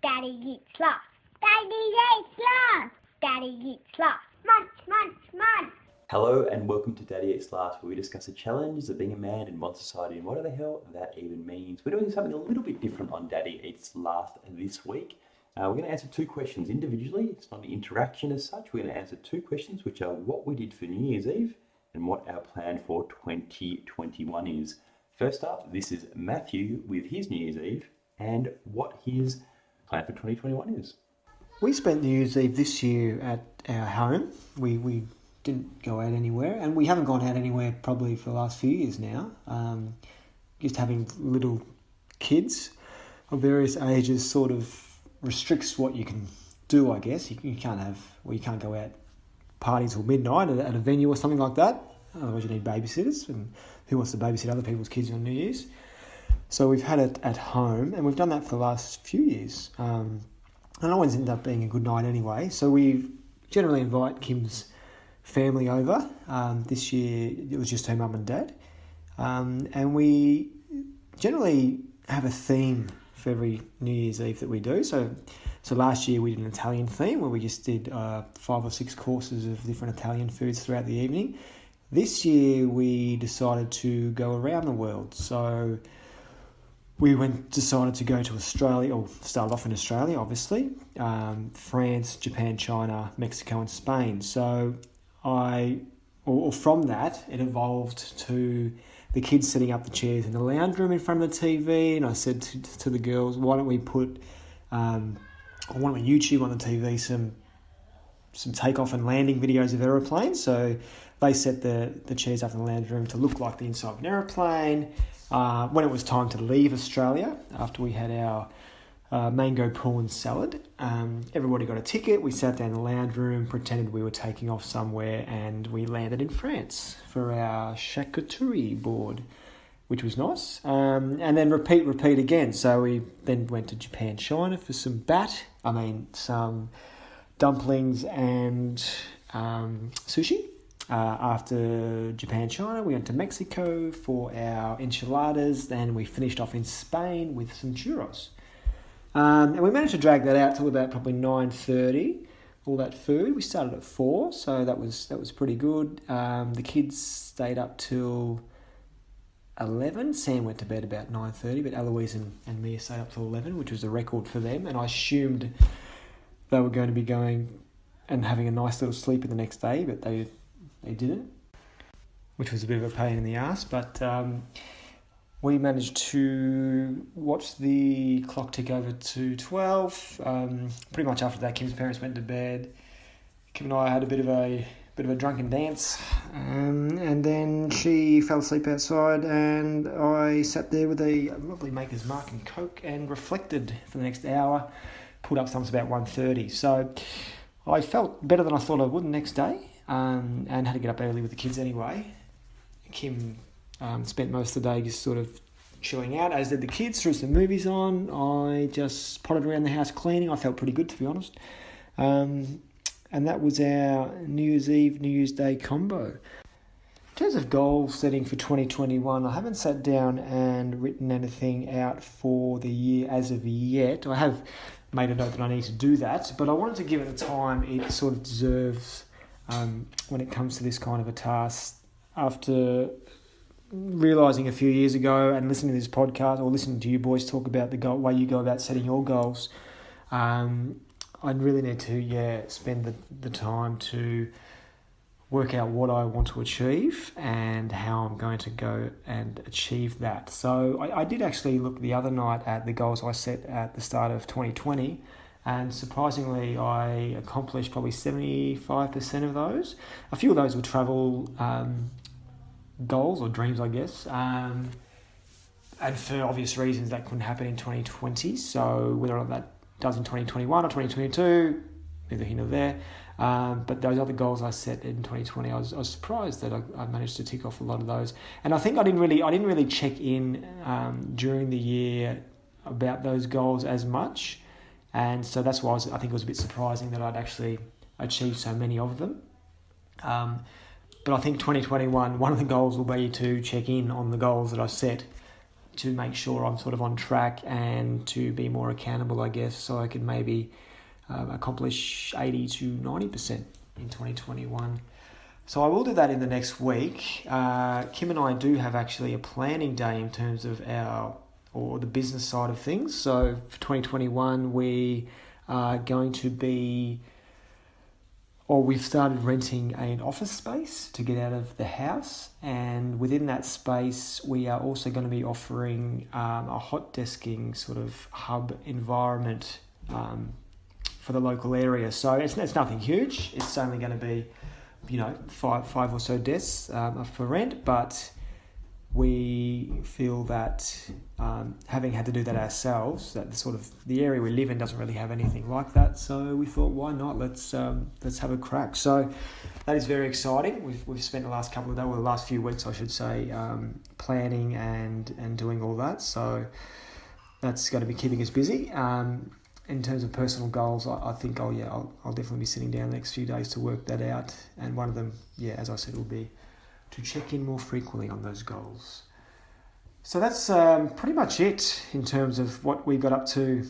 Daddy eats lots. Daddy eats lots. Daddy eats lots. Munch, munch, munch. Hello and welcome to Daddy Eats Last, where we discuss the challenges of being a man in modern society and what the hell that even means. We're doing something a little bit different on Daddy Eats Last this week. We're going to answer two questions individually. It's not an interaction as such. We're going to answer two questions, which are what we did for New Year's Eve and what our plan for 2021 is. First up, this is Matthew with his New Year's Eve and what his plan for 2021 is. We spent New Year's Eve this year at our home. We didn't go out anywhere, and we haven't gone out anywhere probably for the last few years now. Just having little kids of various ages sort of restricts what you can do, I guess. You can't go out party till midnight at a venue or something like that. Otherwise you need babysitters, and who wants to babysit other people's kids on New Year's? So we've had it at home, and we've done that for the last few years. And it always ends up being a good night anyway. So we generally invite Kim's family over. This year it was just her mum and dad. And we generally have a theme for every New Year's Eve that we do. So last year we did an Italian theme where we just did 5 or 6 courses of different Italian foods throughout the evening. This year we decided to go around the world. So we decided to go to Australia, or started off in Australia, obviously, France, Japan, China, Mexico, and Spain. So from that, it evolved to the kids setting up the chairs in the lounge room in front of the TV, and I said to the girls, why don't we YouTube on the TV some takeoff and landing videos of aeroplanes? So they set the chairs up in the lounge room to look like the inside of an aeroplane. When it was time to leave Australia, after we had our mango prawn salad, everybody got a ticket. We sat down in the lounge room, pretended we were taking off somewhere, and we landed in France for our charcuterie board, which was nice. And then repeat again. So we then went to Japan, China for some some dumplings and sushi. After Japan, China, we went to Mexico for our enchiladas. Then we finished off in Spain with some churros. And we managed to drag that out till about probably 9:30, all that food. We started at 4, so that was pretty good. The kids stayed up till 11. Sam went to bed about 9:30, but Eloise and Mia stayed up till 11, which was a record for them. And I assumed they were going to be going and having a nice little sleep in the next day, but they didn't, which was a bit of a pain in the ass. But we managed to watch the clock tick over to 12. Pretty much after that, Kim's parents went to bed. Kim and I had a bit of a drunken dance, and then she fell asleep outside, and I sat there with a lovely Maker's Mark and Coke and reflected for the next hour. Pulled up something about 1:30. So I felt better than I thought I would the next day, and had to get up early with the kids anyway. Kim spent most of the day just sort of chilling out, as did the kids, threw some movies on. I just potted around the house cleaning. I felt pretty good, to be honest. And that was our New Year's Eve, New Year's Day combo. In terms of goal setting for 2021, I haven't sat down and written anything out for the year as of yet. I have made a note that I need to do that, but I wanted to give it the time it sort of deserves when it comes to this kind of a task. After realising a few years ago and listening to this podcast, or listening to you boys talk about the way you go about setting your goals, I really need to spend the time to work out what I want to achieve and how I'm going to go and achieve that. So I did actually look the other night at the goals I set at the start of 2020, and surprisingly I accomplished probably 75% of those. A few of those were travel goals or dreams, I guess, and for obvious reasons that couldn't happen in 2020. So whether or not that does in 2021 or 2022, neither here nor there. But those other goals I set in 2020, I was surprised that I managed to tick off a lot of those. And I think I didn't really check in during the year about those goals as much, and so that's why I think it was a bit surprising that I'd actually achieved so many of them. But I think 2021, one of the goals will be to check in on the goals that I set to make sure I'm sort of on track and to be more accountable, I guess, so I can maybe accomplish 80 to 90% in 2021. So I will do that in the next week. Kim and I do have actually a planning day in terms of the business side of things. So for 2021, we are going to be, or we've started renting an office space to get out of the house. And within that space, we are also going to be offering a hot desking sort of hub environment for the local area. So it's nothing huge. It's only going to be, five or so desks for rent, but we feel that having had to do that ourselves, that the area we live in doesn't really have anything like that. So we thought, why not? Let's have a crack. So that is very exciting. We've spent the last couple of days, or the last few weeks, I should say, planning and doing all that. So that's going to be keeping us busy. In terms of personal goals, I think I'll definitely be sitting down the next few days to work that out. And one of them, as I said, will be to check in more frequently on those goals. So that's pretty much it in terms of what we got up to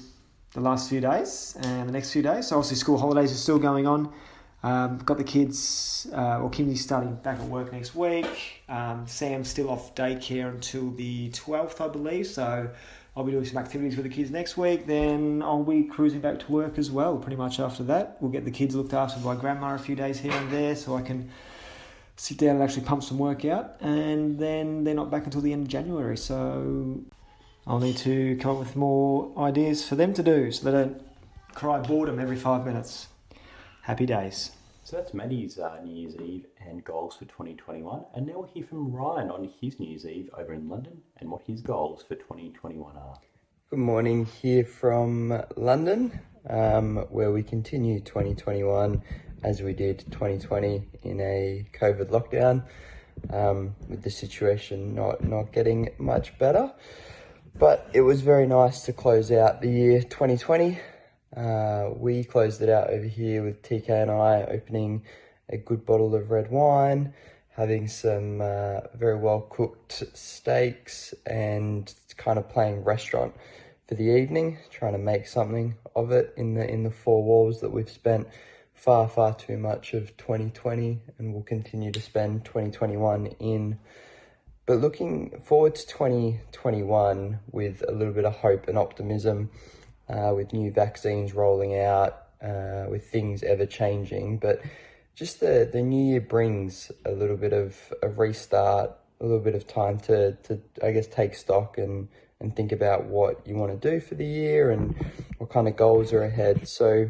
the last few days and the next few days. So obviously school holidays are still going on. Got the kids, Kim's starting back at work next week. Sam's still off daycare until the 12th, I believe. So I'll be doing some activities with the kids next week. Then I'll be cruising back to work as well pretty much after that. We'll get the kids looked after by grandma a few days here and there so I can sit down and actually pump some work out. And then they're not back until the end of January. So I'll need to come up with more ideas for them to do so they don't cry boredom every 5 minutes. Happy days. So that's Maddie's New Year's Eve and goals for 2021. And now we'll hear from Ryan on his New Year's Eve over in London and what his goals for 2021 are. Good morning here from London, where we continue 2021 as we did 2020 in a COVID lockdown, with the situation not getting much better. But it was very nice to close out the year 2020. We closed it out over here with TK and I opening a good bottle of red wine, having some very well cooked steaks, and kind of playing restaurant for the evening, trying to make something of it in the four walls that we've spent far too much of 2020 and will continue to spend 2021 in. But looking forward to 2021 with a little bit of hope and optimism, with new vaccines rolling out, with things ever changing. But just the new year brings a little bit of a restart, a little bit of time to I guess, take stock and think about what you want to do for the year and what kind of goals are ahead. So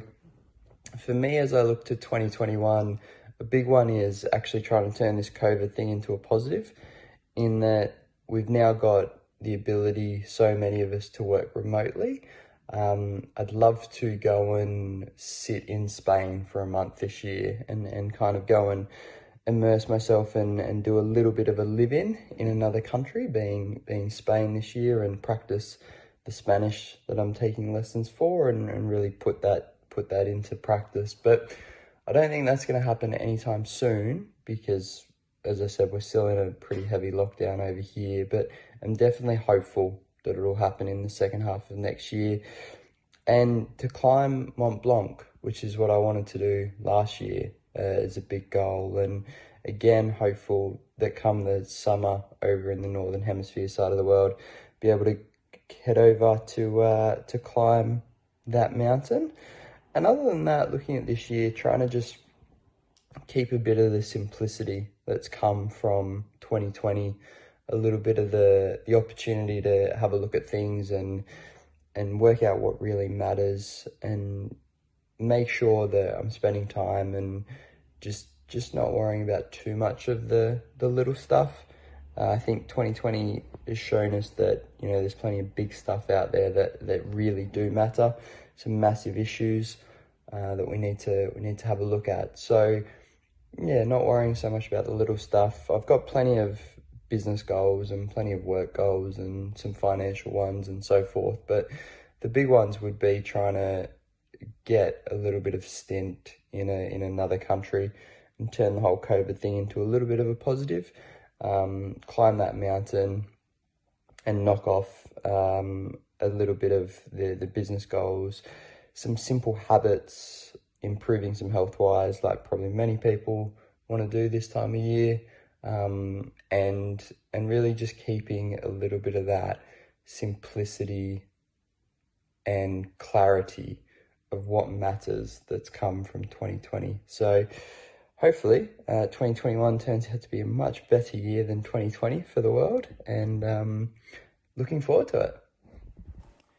for me, as I look to 2021, a big one is actually trying to turn this COVID thing into a positive, in that we've now got the ability, so many of us, to work remotely. I'd love to go and sit in Spain for a month this year and kind of go and immerse myself and do a little bit of a live-in in another country, being Spain this year, and practice the Spanish that I'm taking lessons for and really put that into practice. But I don't think that's going to happen anytime soon because, as I said, we're still in a pretty heavy lockdown over here, but I'm definitely hopeful that it'll happen in the second half of next year. And to climb Mont Blanc, which is what I wanted to do last year, is a big goal. And again, hopeful that come the summer over in the Northern Hemisphere side of the world, be able to head over to climb that mountain. And other than that, looking at this year, trying to just keep a bit of the simplicity that's come from 2020, a little bit of the opportunity to have a look at things and work out what really matters, and make sure that I'm spending time and just not worrying about too much of the little stuff. I think 2020 has shown us that, there's plenty of big stuff out there that really do matter. Some massive issues that we need to have a look at. So yeah, not worrying so much about the little stuff. I've got plenty of business goals and plenty of work goals and some financial ones and so forth. But the big ones would be trying to get a little bit of stint in another country and turn the whole COVID thing into a little bit of a positive. Climb that mountain and knock off a little bit of the business goals, some simple habits, improving some health-wise, like probably many people want to do this time of year, and really just keeping a little bit of that simplicity and clarity of what matters that's come from 2020. So hopefully 2021 turns out to be a much better year than 2020 for the world, and looking forward to it.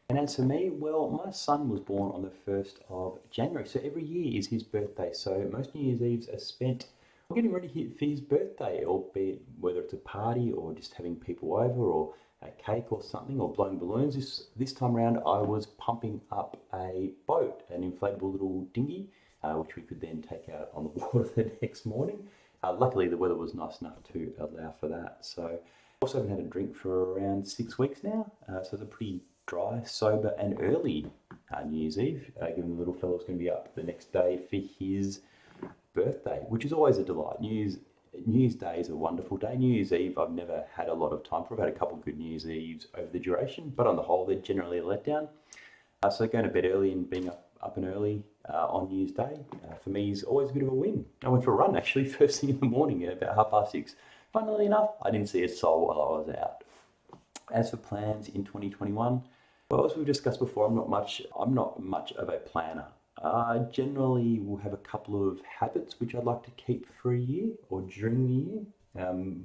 And as for me, well, my son was born on the 1st of January, so every year is his birthday. So most New Year's Eves are spent getting ready for his birthday, albeit whether it's a party or just having people over or a cake or something, or blowing balloons. This time around, I was pumping up a boat, an inflatable little dinghy, which we could then take out on the water the next morning. Luckily, the weather was nice enough to allow for that. So also haven't had a drink for around 6 weeks now, so it's a pretty dry, sober and early New Year's Eve, given the little fellow's going to be up the next day for his birthday, which is always a delight. New Year's Day is a wonderful day. New Year's Eve, I've never had a lot of time for. I've had a couple of good New Year's Eves over the duration, but on the whole, they're generally a letdown. So going to bed early and being up and early on New Year's Day, for me, is always a bit of a win. I went for a run, actually, first thing in the morning at about 6:30. Funnily enough, I didn't see a soul while I was out. As for plans in 2021, well, as we've discussed before, I'm not much of a planner. I generally will have a couple of habits which I'd like to keep for a year or during the year,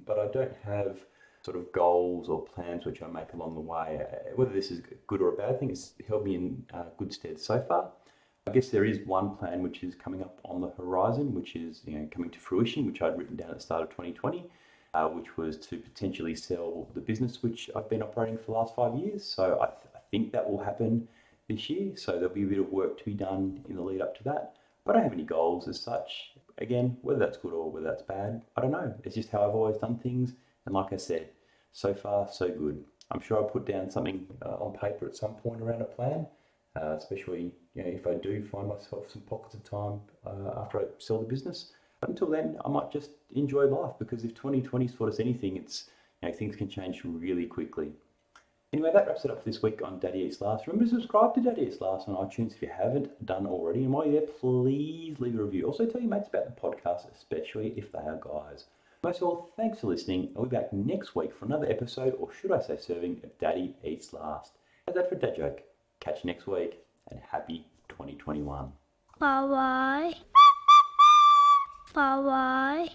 but I don't have sort of goals or plans which I make along the way. Whether this is good or a bad thing, it's held me in good stead so far. I guess there is one plan which is coming up on the horizon, which is coming to fruition, which I'd written down at the start of 2020. Which was to potentially sell the business which I've been operating for the last 5 years. So I think that will happen this year. So there'll be a bit of work to be done in the lead up to that. But I don't have any goals as such. Again, whether that's good or whether that's bad, I don't know. It's just how I've always done things. And like I said, so far, so good. I'm sure I'll put down something on paper at some point around a plan, especially if I do find myself some pockets of time after I sell the business. But until then, I might just enjoy life, because if 2020's taught us anything, it's things can change really quickly. Anyway, that wraps it up for this week on Daddy Eats Last. Remember to subscribe to Daddy Eats Last on iTunes if you haven't done already. And while you're there, please leave a review. Also tell your mates about the podcast, especially if they are guys. Most of all, thanks for listening. I'll be back next week for another episode, or should I say serving, of Daddy Eats Last. How's that for a dad joke? Catch you next week, and happy 2021. Bye-bye. Bye-bye.